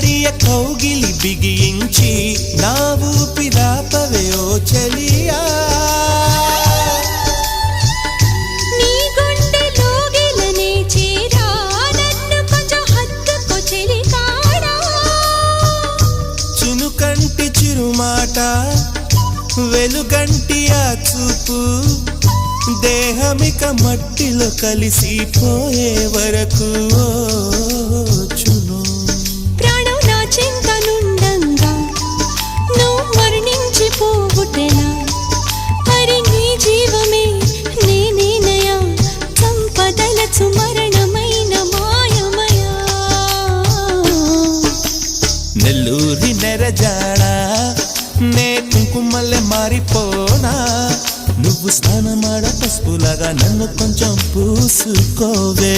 గడియ కౌగిలి బిగించి నా ఊపిరాపవే ఓ చెలియా నీ గుండెలో గిలనే చేరా నన్ను కొంచెం హత్తుకో చెలికాడా చునుకంటి చిరుమాట వెలుగంటి ఆ చూపు దేహమిక మట్టిలో కలిసిపోయే వరకు చును ప్రాణం నా చింతనుండంగా నువ్వు మరణించిపోవుటెలా మరి నీ జీవమే నేనేనయా సంపదలచు మరణమైన మాయమయా నెల్లూరి నెరజాడా నే కుంకుమల్లె మారిపోనా నువ్వు స్నానమాడ పసుపులాగా నన్ను కొంచెం పూసుకోవే